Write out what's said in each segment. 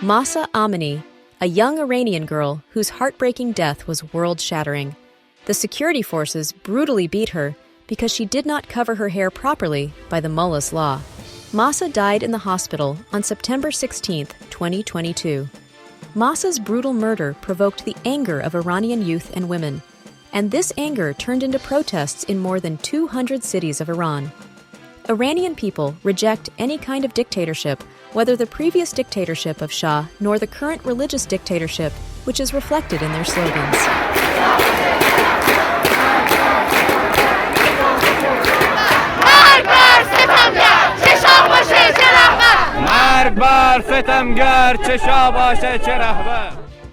Mahsa Amini, a young Iranian girl whose heartbreaking death was world-shattering. The security forces brutally beat her because she did not cover her hair properly by the mullah's law. Mahsa died in the hospital on September 16, 2022. Mahsa's brutal murder provoked the anger of Iranian youth and women, and this anger turned into protests in more than 200 cities of Iran. Iranian people reject any kind of dictatorship, whether the previous dictatorship of Shah nor the current religious dictatorship, which is reflected in their slogans.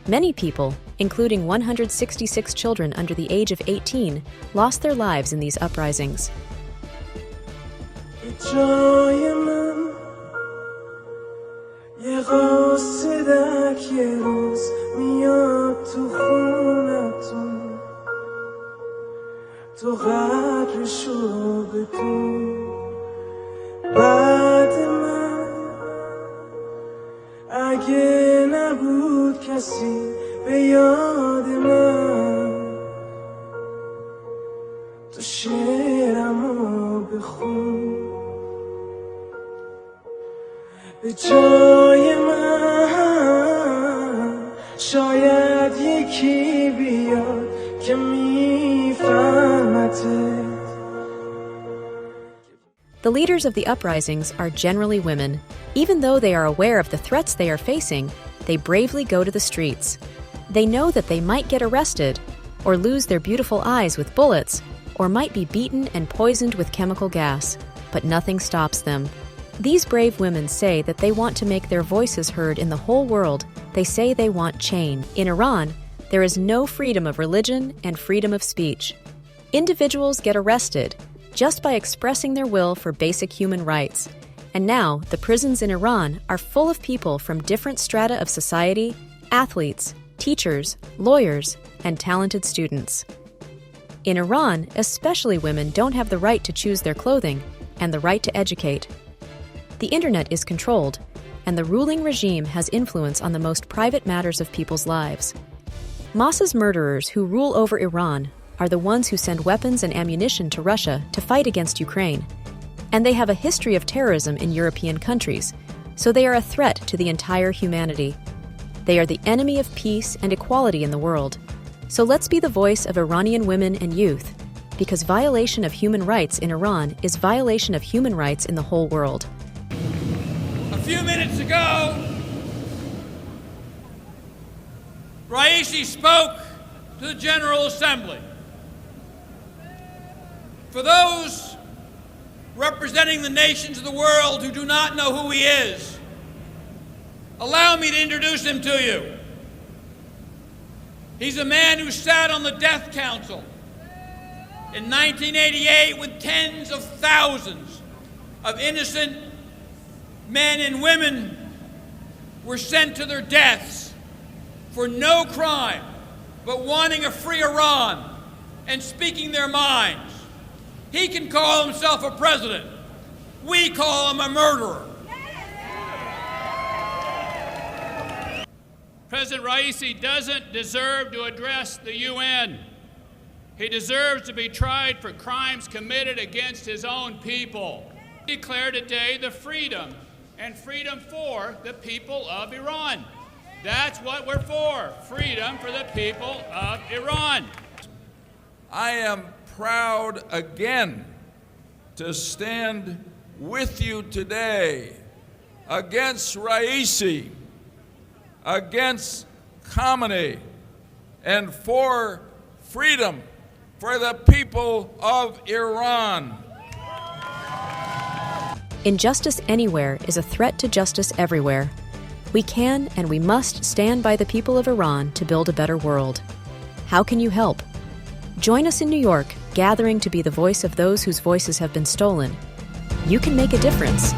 Many people, including 166 children under the age of 18, lost their lives in these uprisings. یه قاصدک یه روز میاد تو خونتون تو قدرشو بدون بعد من اگه نبود کسی به یاد من تو شعرمو بخون به جای من شاید یکی بیاد که میفهمته. The leaders of the uprisings are generally women. Even though they are aware of the threats they are facing, they bravely go to the streets. They know that they might get arrested, or lose their beautiful eyes with bullets, or might be beaten and poisoned with chemical gas, but nothing stops them. These brave women say that they want to make their voices heard in the whole world. They say they want change. In Iran, there is no freedom of religion and freedom of speech. Individuals get arrested just by expressing their will for basic human rights. And now, the prisons in Iran are full of people from different strata of society, athletes, teachers, lawyers, and talented students. In Iran, especially women don't have the right to choose their clothing and the right to educate. The internet is controlled, and the ruling regime has influence on the most private matters of people's lives. Mahsa's murderers who rule over Iran are the ones who send weapons and ammunition to Russia to fight against Ukraine. And they have a history of terrorism in European countries, so they are a threat to the entire humanity. They are the enemy of peace and equality in the world. So let's be the voice of Iranian women and youth, because violation of human rights in Iran is violation of human rights in the whole world. A few minutes ago, Raisi spoke to the General Assembly. For those representing the nations of the world who do not know who he is, allow me to introduce him to you. He's a man who sat on the death council in 1988 with tens of thousands of innocent men and women were sent to their deaths for no crime but wanting a free Iran and speaking their minds. He can call himself a president. We call him a murderer. President Raisi doesn't deserve to address the UN. He deserves to be tried for crimes committed against his own people. We declare today the freedom and freedom for the people of Iran. That's what we're for, freedom for the people of Iran. I am proud again to stand with you today against Raisi, against Khamenei, and for freedom for the people of Iran. Injustice anywhere is a threat to justice everywhere. We can and we must stand by the people of Iran to build a better world. How can you help? Join us in New York, gathering to be the voice of those whose voices have been stolen. You can make a difference.